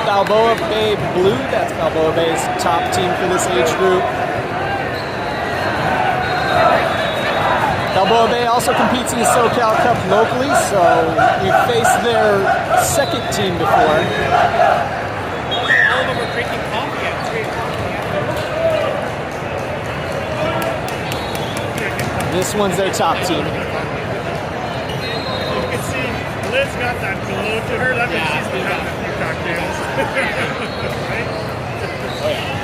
Balboa Bay Blue. That's Balboa Bay's top team for this age group. Balboa Bay also competes in the SoCal Cup locally, so we've faced their second team before. All of them are drinking coffee at 3 o'clock. This one's their top team. You can see Liz got that glow to her. That means she's been having a few cocktails. Right? Oh, yeah.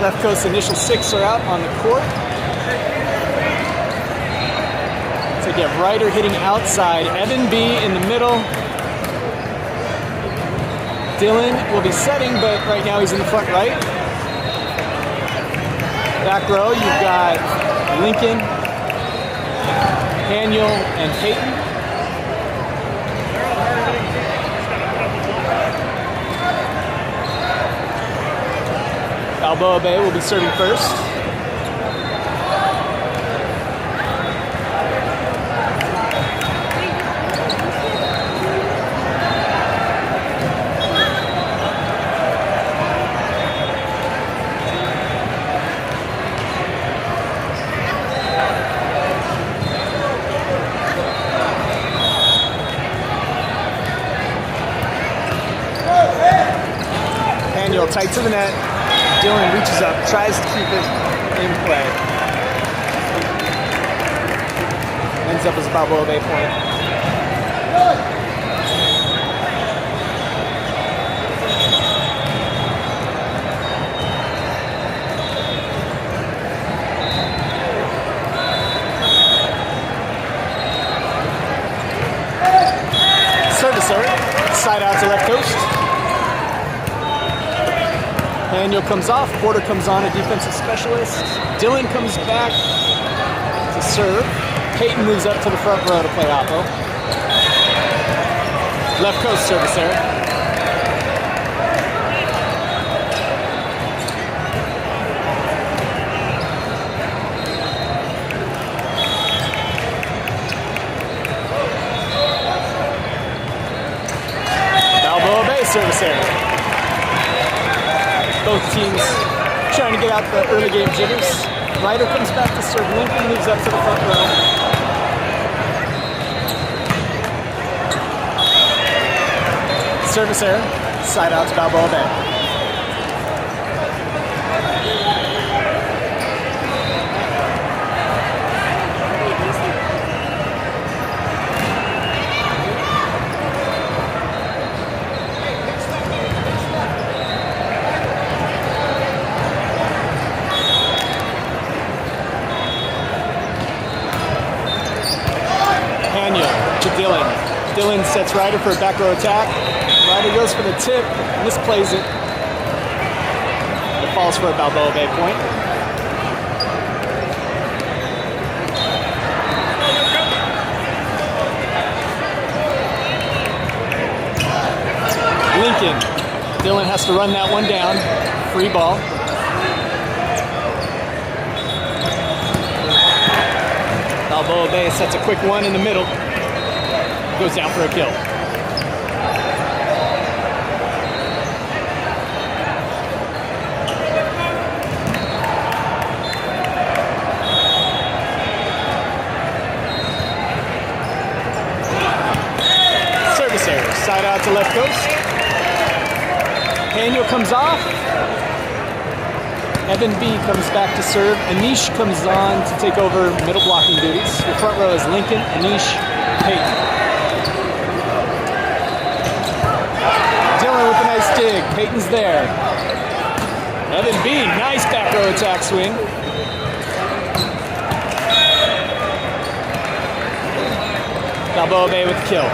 Left Coast initial 6 are out on the court. So you have Ryder hitting outside, Evan B in the middle. Dylan will be setting, but right now he's in the front right. Back row, you've got Lincoln, Daniel, and Peyton. Balboa Bay will be serving first. Daniel tight to the net. Dylan reaches up, tries to keep it in play. Ends up as a Balboa Bay point. Servicer, side out to left coast. Daniel comes off, Porter comes on, a defensive specialist. Dylan comes back to serve. Peyton moves up to the front row to play oppo. Left coast service there. Balboa Bay service area. Both teams trying to get out the early game jitters. Ryder comes back to serve. Lincoln moves up to the front row. Service error. Side out to Balboa Bay. Dylan. Dylan sets Ryder for a back row attack. Ryder goes for the tip, misplays it. It falls for a Balboa Bay point. Lincoln. Dylan has to run that one down. Free ball. Balboa Bay sets a quick one in the middle. Goes down for a kill. Service error. Side out to left coast. Daniel comes off. Evan B comes back to serve. Anish comes on to take over middle blocking duties. The front row is Lincoln, Anish, Peyton. With a nice dig. Peyton's there. Evan B, nice back row attack swing. Balboa Bay with the kill.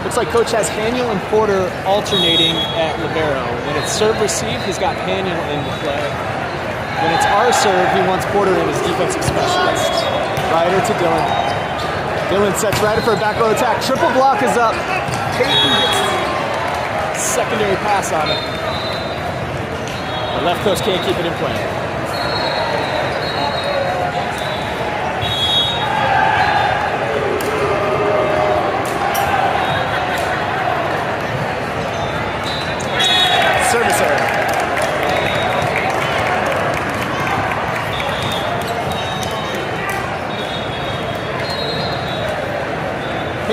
Looks like Coach has Haniel and Porter alternating at libero. When it's serve receive, he's got Haniel in the play. When it's our serve, he wants Porter in as defensive specialist. Ryder to Dylan. Dylan sets Ryder for a back row attack. Triple block is up. Peyton gets secondary pass on it. The left coast can't keep it in play.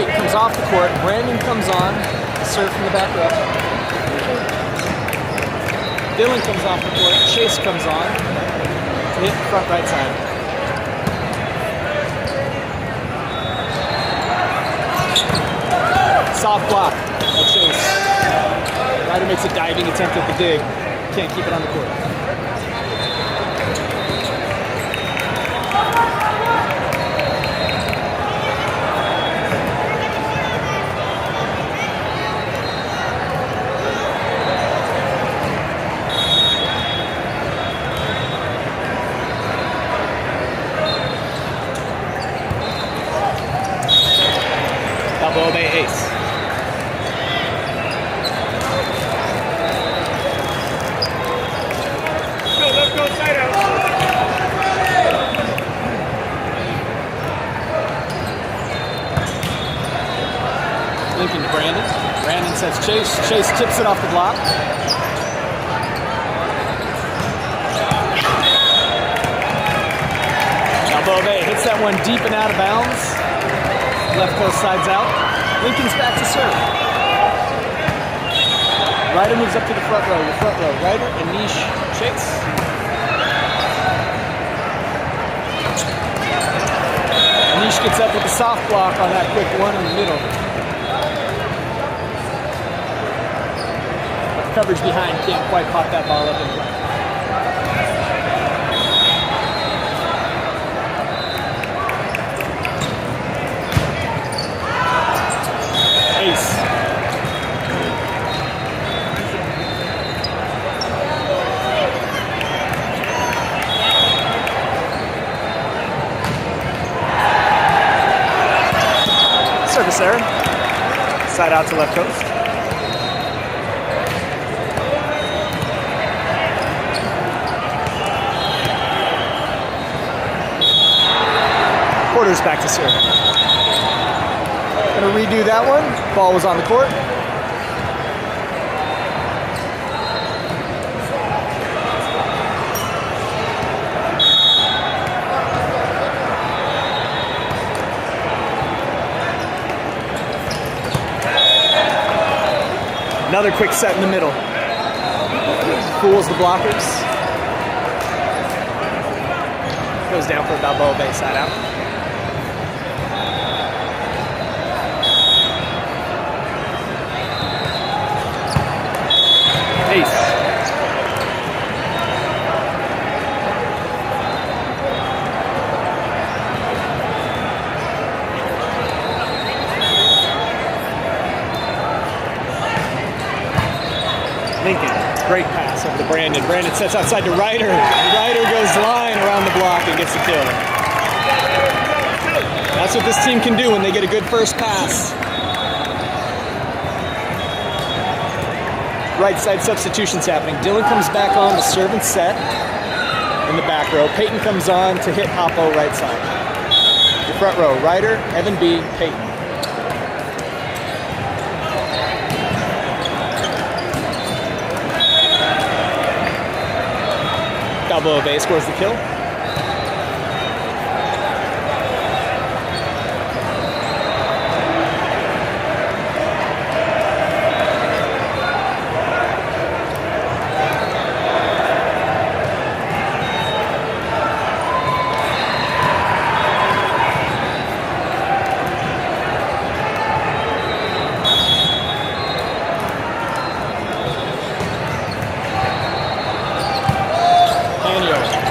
Peyton comes off the court. Brandon comes on. Serve from the back row. Dylan comes off the court. Chase comes on. To hit front right side. Soft block by Chase. Ryder makes a diving attempt at the dig. Can't keep it on the court. Balboa Bay ace. Let's go side out. Lincoln to Brandon. Brandon sets Chase. Chase tips it off the block. Balboa Bay hits that one deep and out of bounds. Left coast sides out. Lincoln's back to serve. Ryder moves up to the front row. The front row. Ryder and Niche Chase. Niche gets up with the soft block on that quick one in the middle. But the coverage behind can't quite pop that ball up in the right. Ace. Service error. Side out to left coast. Porter's back to serve. Gonna redo that one. Ball was on the court. Another quick set in the middle. Fools the blockers. Goes down for a Balboa Bay side out. Ace. Lincoln, great pass over to Brandon. Brandon sets outside to Ryder. Ryder goes line around the block and gets the kill. That's what this team can do when they get a good first pass. Right side substitutions happening. Dylan comes back on to serve and set in the back row. Peyton comes on to hit Oppo right side. The front row, Ryder, Evan B, Peyton. Balboa Bay scores the kill.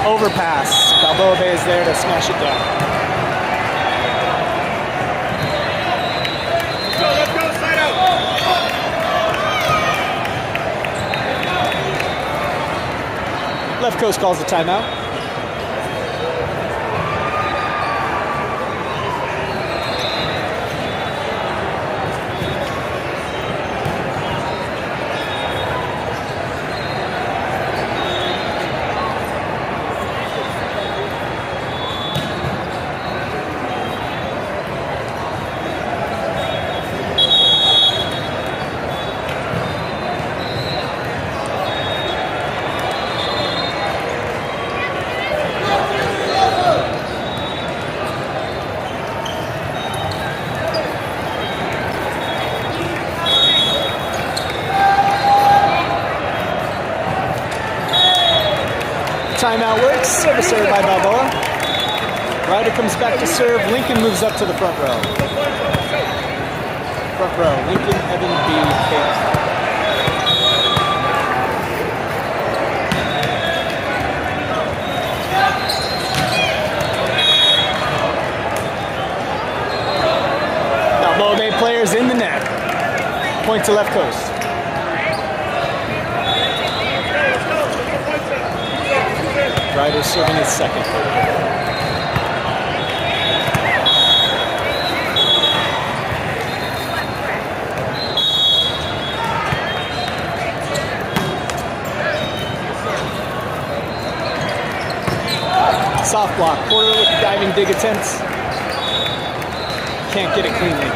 Overpass. Balboa Bay is there to smash it down. Let's go side out. Left coast calls the timeout. timeout works. Service serve by Balboa. Ryder comes back to serve. Lincoln moves up to the front row. Front row. Lincoln, Evan B. Payton. Balboa Bay players in the net. Point to left coast. Ryder serving his second. Soft block. Porter with the diving dig attempts. Can't get it cleanly.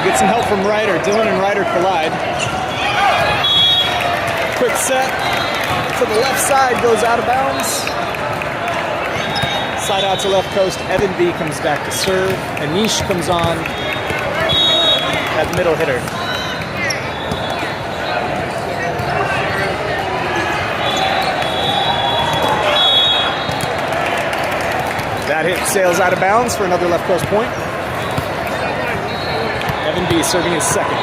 Get some help from Ryder. Dylan and Ryder collide. Quick set to the left side, goes out of bounds. Side out to left coast. Evan B comes back to serve. Anish comes on at the middle hitter. That hit sails out of bounds for another left coast point. Evan B serving his second.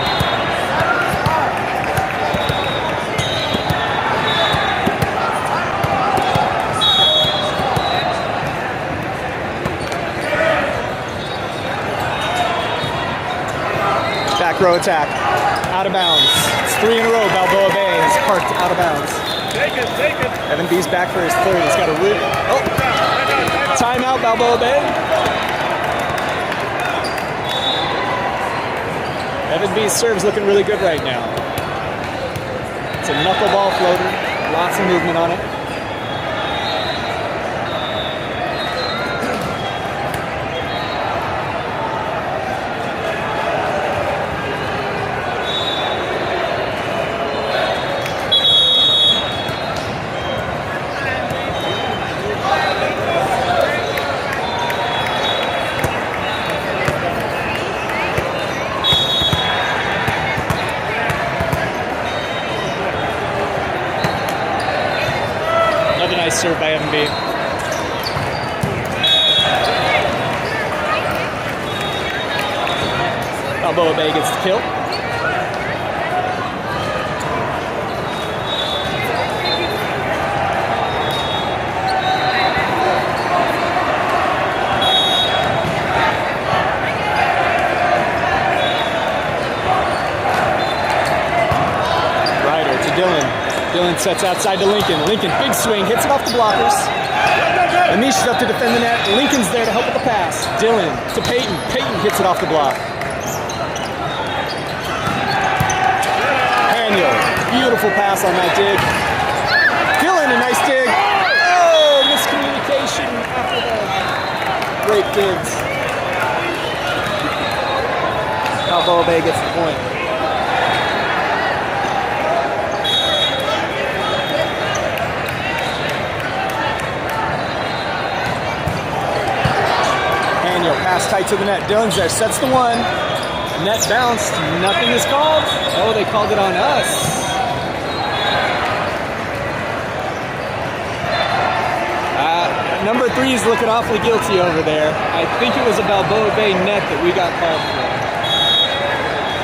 Back row attack. Out of bounds. It's 3 in a row. Balboa Bay is parked out of bounds. Take it. Evan B's back for his third. He's got a root. Oh! Timeout, Balboa Bay. Evan B's serve's looking really good right now. It's a knuckleball floater. Lots of movement on it. Nice serve by Evan B. Balboa Bay gets the kill. Ryder to Dylan. Dylan sets outside to Lincoln. Lincoln, big swing, hits it off the blockers. Anish is up to defend the net. Lincoln's there to help with the pass. Dylan to Payton. Payton hits it off the block. Daniel, beautiful pass on that dig. Dylan, a nice dig. Oh, miscommunication after the great digs. Balboa Bay gets the point. Pass tight to the net. Dylan's there. Sets the one. Net bounced. Nothing is called. Oh, they called it on us. Number 3 is looking awfully guilty over there. I think it was a Balboa Bay net that we got called for.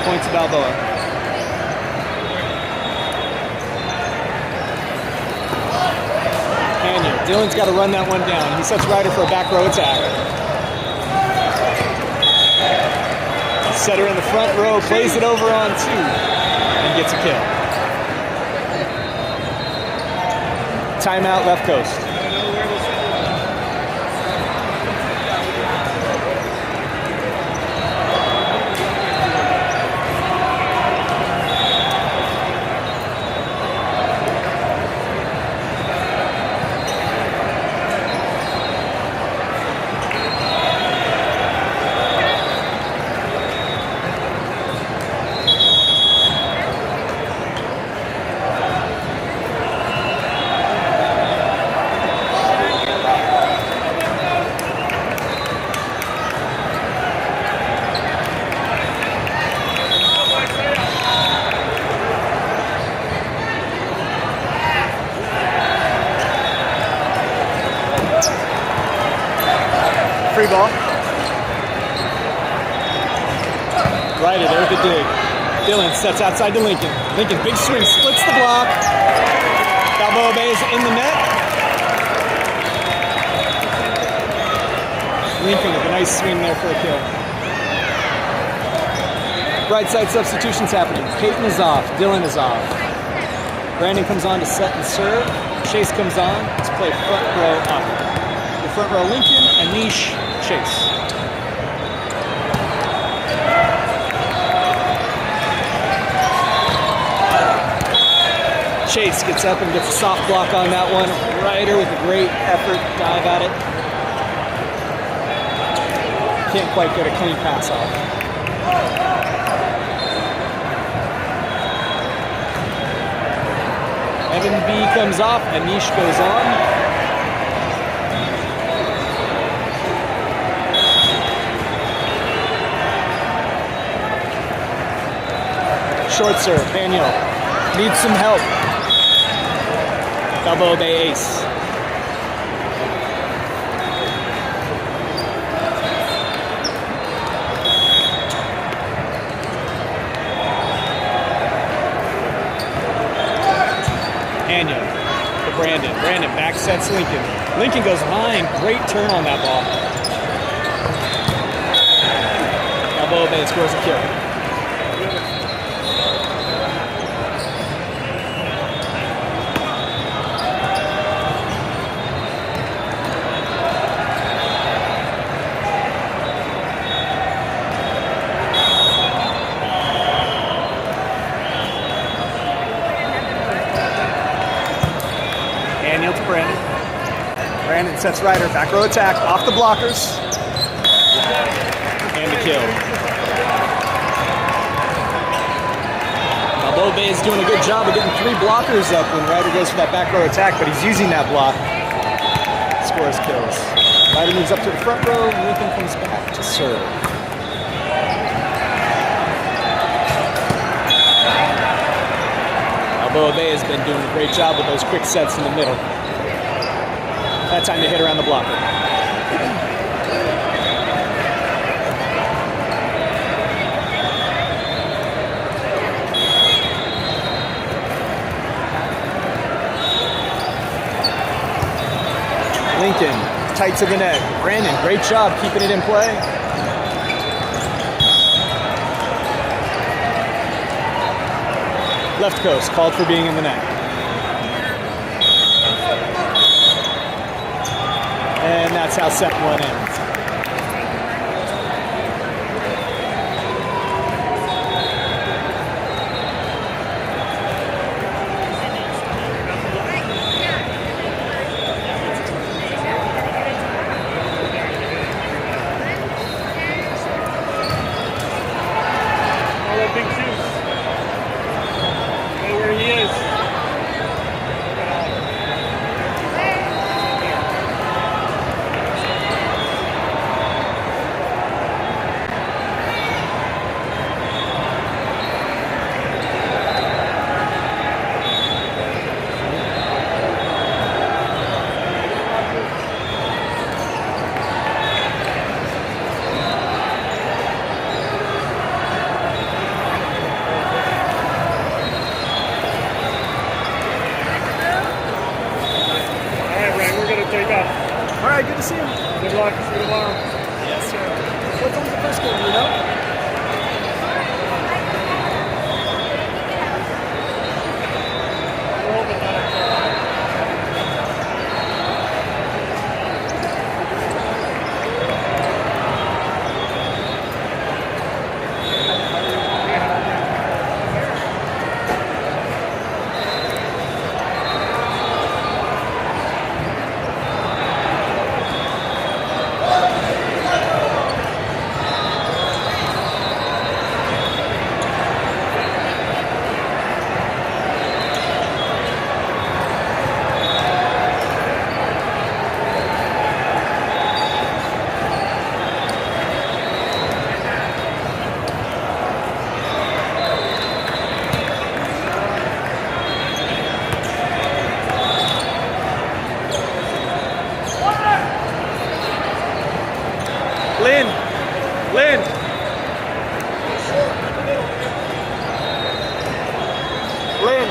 Point to Balboa. Dylan's got to run that one down. He sets Ryder for a back row attack. Setter in the front row, plays it over on 2, and gets a kill. Timeout, left coast. Free ball. Ryder there with the dig. Dylan sets outside to Lincoln. Lincoln, big swing, splits the block. Balboa Bay is in the net. Lincoln with a nice swing there for a kill. Right side substitutions happening. Peyton is off. Dylan is off. Brandon comes on to set and serve. Chase comes on to play front row up. The front row Lincoln, Anish, Chase. Chase gets up and gets a soft block on that one. Ryder with a great effort, dive at it. Can't quite get a clean pass off. Evan B comes off, Anish goes on. Short serve, Daniel needs some help. Balboa Bay ace. Daniel to Brandon. Brandon back sets Lincoln. Lincoln goes line. Great turn on that ball. Balboa Bay scores a kill. Daniel to Brandon. Brandon sets Ryder. Back row attack. Off the blockers. And the kill. Balboa Bay is doing a good job of getting 3 blockers up when Ryder goes for that back row attack, but he's using that block. Scores kills. Ryder moves up to the front row. Lincoln comes back to serve. Balboa Bay has been doing a great job with those quick sets in the middle. That time to hit around the blocker. Lincoln, tight to the net. Brandon, great job keeping it in play. Left coast, called for being in the net. And that's how set 1 ends. All that big juice. Know where he is. Take off. All right, good to see you. Good luck. See you tomorrow. Yes, sir. What time's the first game, you know? We're hoping that Lynn. Lynn. Lynn.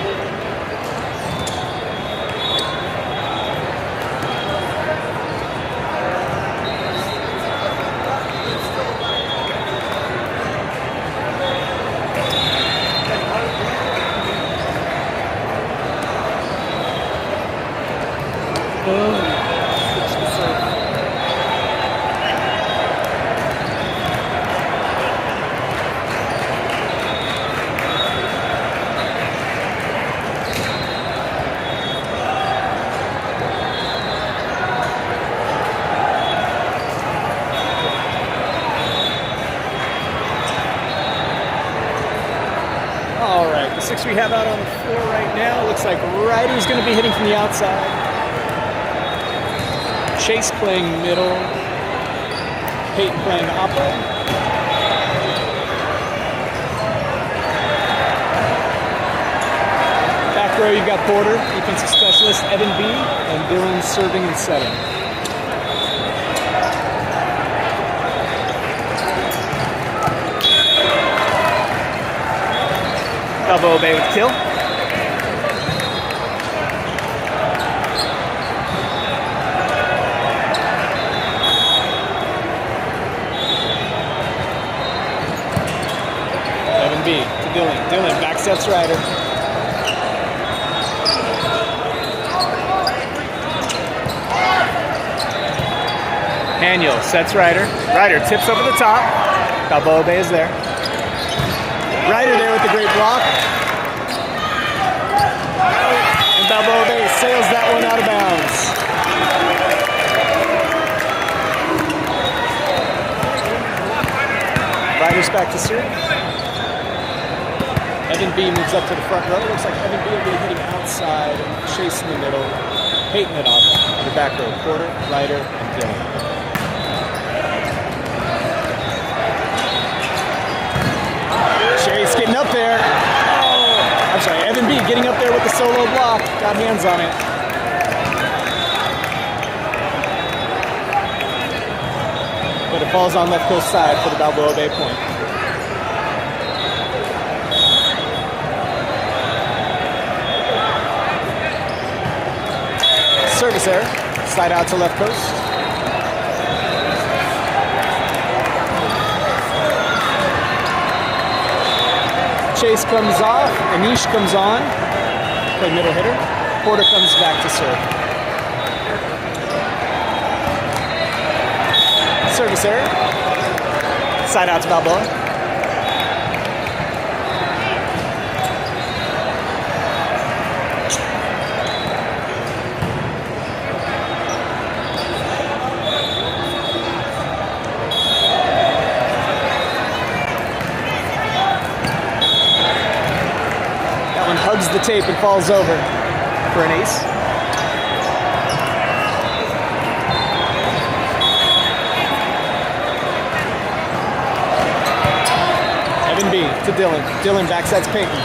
All right, the 6 we have out on the floor right now looks like Ryder's going to be hitting from the outside. Chase playing middle. Peyton playing oppo. Back row, you've got Porter, defensive specialist, Evan B, and Dylan serving and setting. Balboa Bay with kill. Evan B to Dylan. Dylan back sets Ryder. Daniel sets Ryder. Ryder tips over the top. Balboa Bay is there. Ryder there with the great block. And Balboa Bay sails that one out of bounds. Ryder's back to serve. Evan B moves up to the front row. Looks like Evan B will be hitting outside, Chase in the middle, Peyton it off in the back row. Porter, Ryder, and Dylan. Chase getting up there. Oh, I'm sorry, Evan B getting up there with the solo block. Got hands on it. But it falls on left coast side for the Balboa Bay point. Service error. Slide out to left coast. Chase comes off, Anish comes on, play middle hitter. Porter comes back to serve. Service error. Side out to Balboa. Hugs the tape and falls over for an ace. Evan B to Dylan. Dylan backsets Peyton.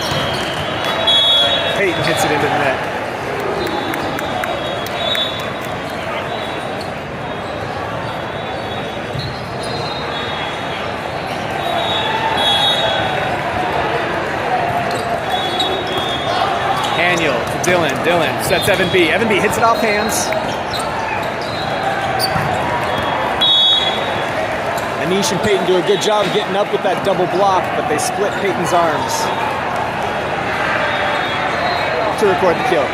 Peyton hits it into the net. Daniel to Dylan. Dylan sets Evan B. Evan B hits it off hands. Anish and Peyton do a good job of getting up with that double block, but they split Peyton's arms to record the kill.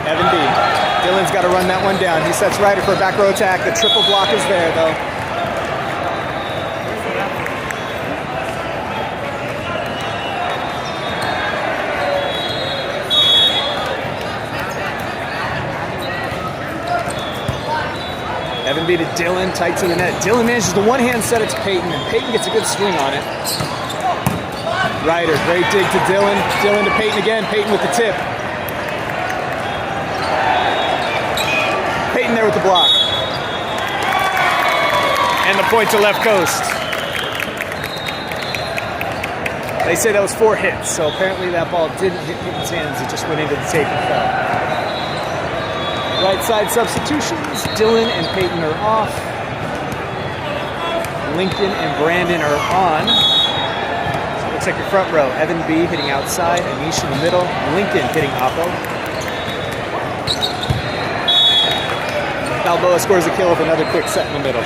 Evan B. Dylan's got to run that one down. He sets Ryder for a back row attack. The triple block is there, though. Evan B to Dylan, tight to the net. Dylan manages the one-hand set it to Peyton, and Peyton gets a good swing on it. Ryder, great dig to Dylan. Dylan to Peyton again. Peyton with the tip. Peyton there with the block. And the point to left coast. They say that was 4 hits, so apparently that ball didn't hit Peyton's hands. It just went into the tape and fell. Right side substitutions. Dylan and Peyton are off. Lincoln and Brandon are on. So it looks like your front row. Evan B hitting outside. Anish in the middle. Lincoln hitting oppo. Balboa scores a kill with another quick set in the middle.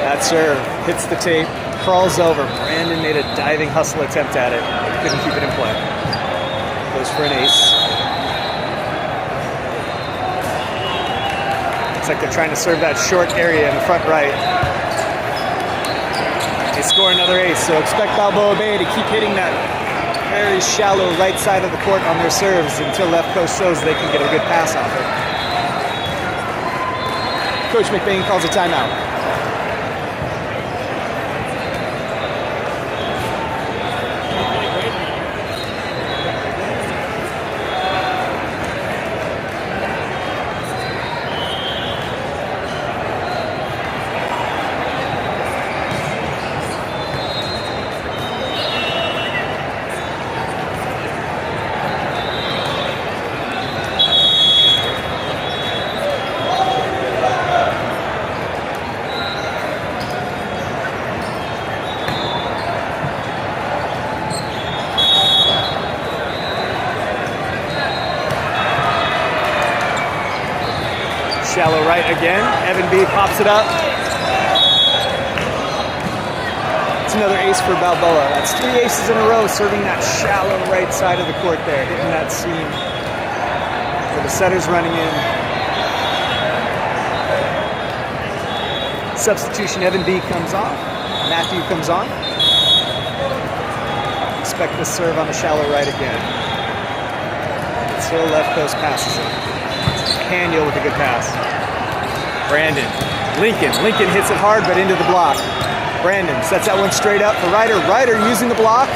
That serve hits the tape, crawls over. Brandon made a diving hustle attempt at it. Couldn't keep it in play. Goes for an ace. Looks like they're trying to serve that short area in the front right. They score another ace, so expect Balboa Bay to keep hitting that very shallow right side of the court on their serves until left coast shows they can get a good pass off it. Coach McBain calls a timeout. Shallow right again. Evan B pops it up. It's another ace for Balboa. That's 3 aces in a row serving that shallow right side of the court there, hitting that seam where the setter's running in. Substitution, Evan B comes off. Matthew comes on. Expect the serve on the shallow right again. Still left coast passes it. Daniel with a good pass. Brandon. Lincoln hits it hard, but into the block. Brandon sets that one straight up for Ryder. Ryder using the block.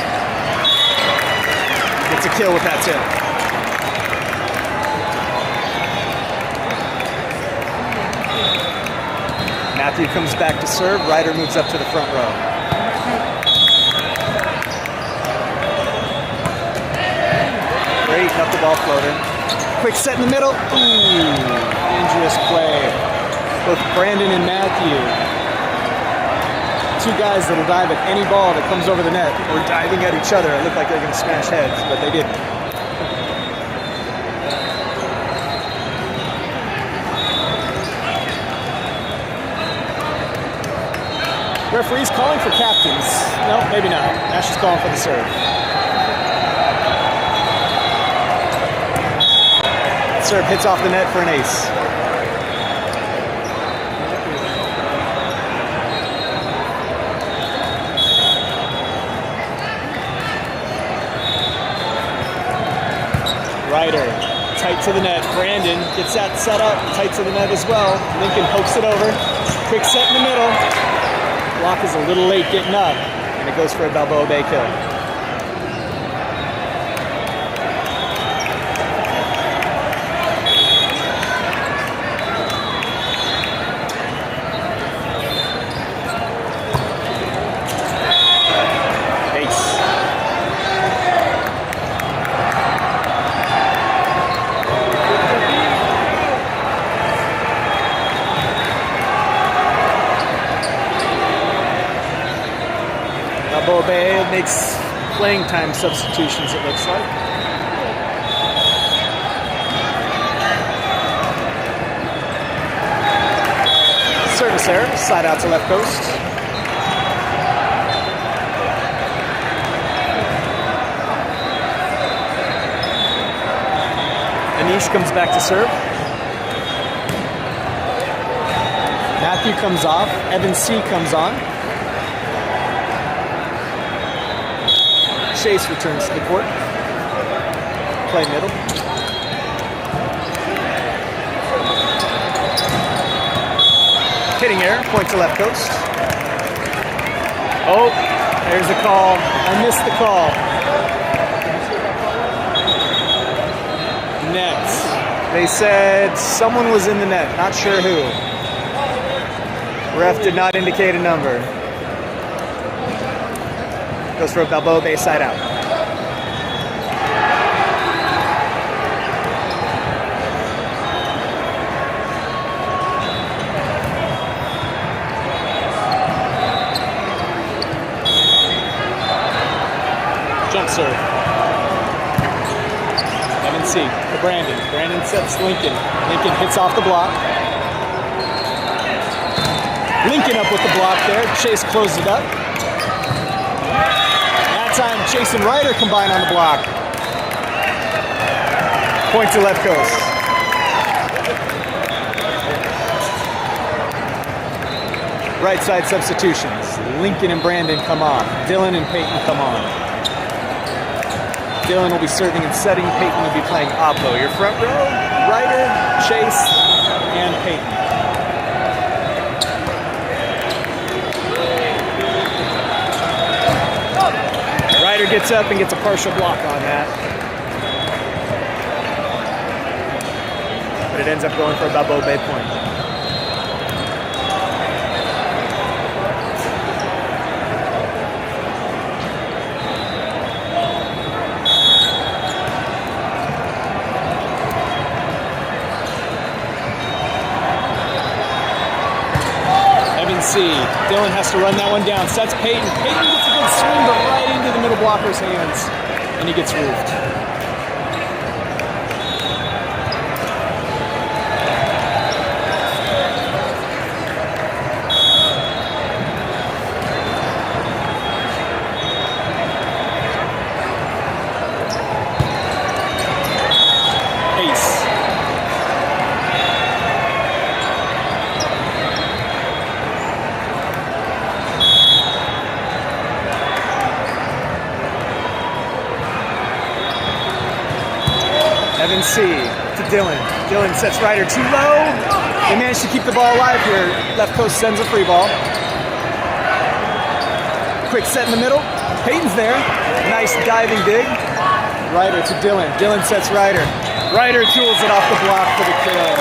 Gets a kill with that tip. Matthew comes back to serve. Ryder moves up to the front row. Great knuckleball floater. Quick set in the middle. Ooh, dangerous play. Both Brandon and Matthew. Two guys that'll dive at any ball that comes over the net. Or diving at each other. It looked like they were going to smash heads, but they didn't. Referee's calling for captains. No, maybe not. Now she's calling for the serve. Serve hits off the net for an ace. Ryder, tight to the net. Brandon gets that set up, tight to the net as well. Lincoln pokes it over. Quick set in the middle. Block is a little late getting up, and it goes for a Balboa Bay kill. Balboa Bay makes playing time substitutions, it looks like. Service error, slide out to left coast. Anish comes back to serve. Matthew comes off. Evan C comes on. Chase returns to the court. Play middle. Hitting error, point to left coast. Oh, there's the call. I missed the call. Nets. They said someone was in the net, not sure who. Ref did not indicate a number. Goes for a Balboa Bay side out. Jump serve. C to Brandon. Brandon sets Lincoln. Lincoln hits off the block. Lincoln up with the block there. Chase closed it up. That time Chase and Ryder combine on the block. Point to left coast. Right side substitutions. Lincoln and Brandon come on. Dylan and Peyton come on. Dylan will be serving and setting. Peyton will be playing oppo. Your front row, Ryder, Chase, and Peyton. Ryder gets up and gets a partial block on that. But it ends up going for a Balboa Bay point. Dylan has to run that one down. Sets Peyton. Peyton gets a good swing, but right into the middle blocker's hands. And he gets roofed. C to Dylan. Dylan sets Ryder too low. They managed to keep the ball alive here. Left coast sends a free ball. Quick set in the middle. Peyton's there. Nice diving dig. Ryder to Dylan. Dylan sets Ryder. Ryder tools it off the block for the kill.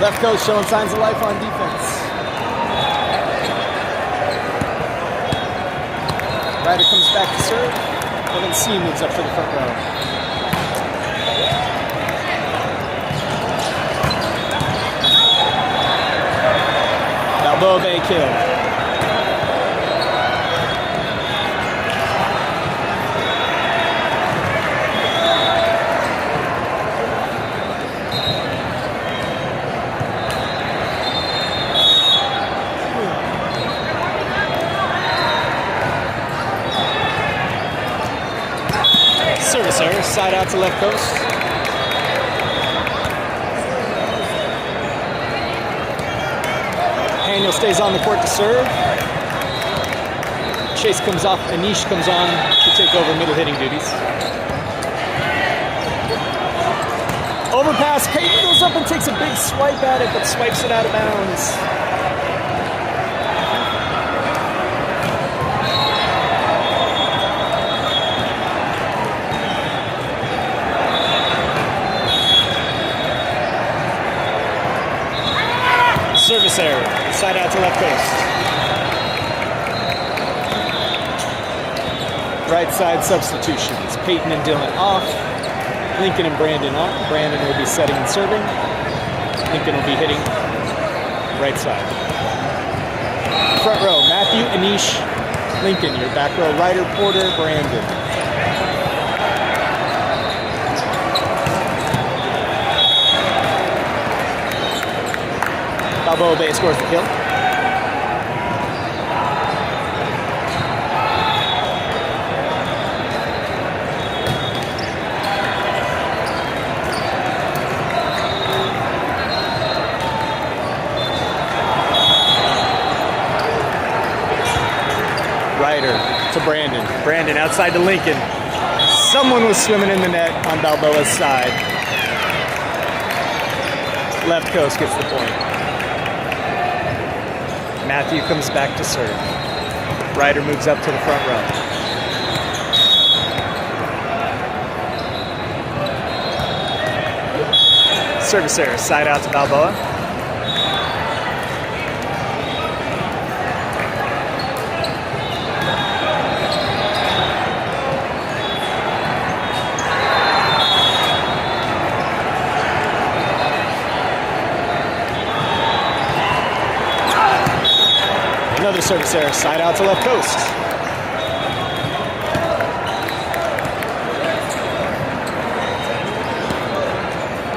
Left coast showing signs of life on defense. Ryder comes back to serve. And then C moves up to the front row. Balboa Bay kill. Service error, side out to left coast. Daniel stays on the court to serve. Chase comes off, Anish comes on to take over middle hitting duties. Overpass, Peyton goes up and takes a big swipe at it, but swipes it out of bounds. Service error, side out to left coast. Right side substitutions. Peyton and Dylan off. Lincoln and Brandon on. Brandon will be setting and serving. Lincoln will be hitting right side. Front row, Matthew, Anish, Lincoln. Your back row, Ryder, Porter, Brandon. Balboa Bay scores the kill. Ryder to Brandon. Brandon outside to Lincoln. Someone was swimming in the net on Balboa's side. Left coast gets the point. Matthew comes back to serve. Ryder moves up to the front row. service error. Side out to Balboa. Another service error. Side out to left coast.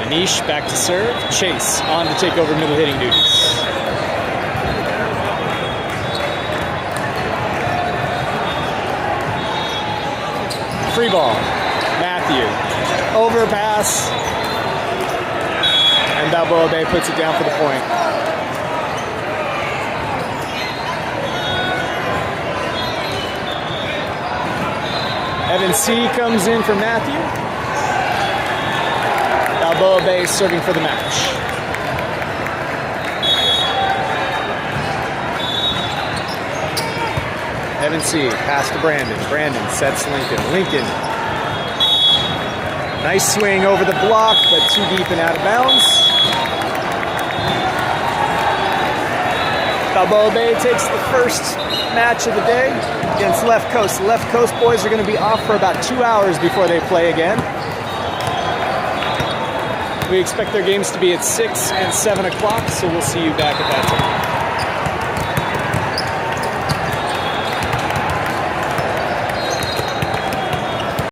Anish back to serve. Chase on to take over middle hitting duties. Free ball. Matthew. Overpass. And Balboa Bay puts it down for the point. Evan C. comes in for Matthew. Balboa Bay serving for the match. Evan C. pass to Brandon. Brandon sets Lincoln. Lincoln. Nice swing over the block, but too deep and out of bounds. Balboa Bay takes the first match of the day against Left Coast. The Left Coast boys are going to be off for about 2 hours before they play again. We expect their games to be at 6 and 7 o'clock, so we'll see you back at that time.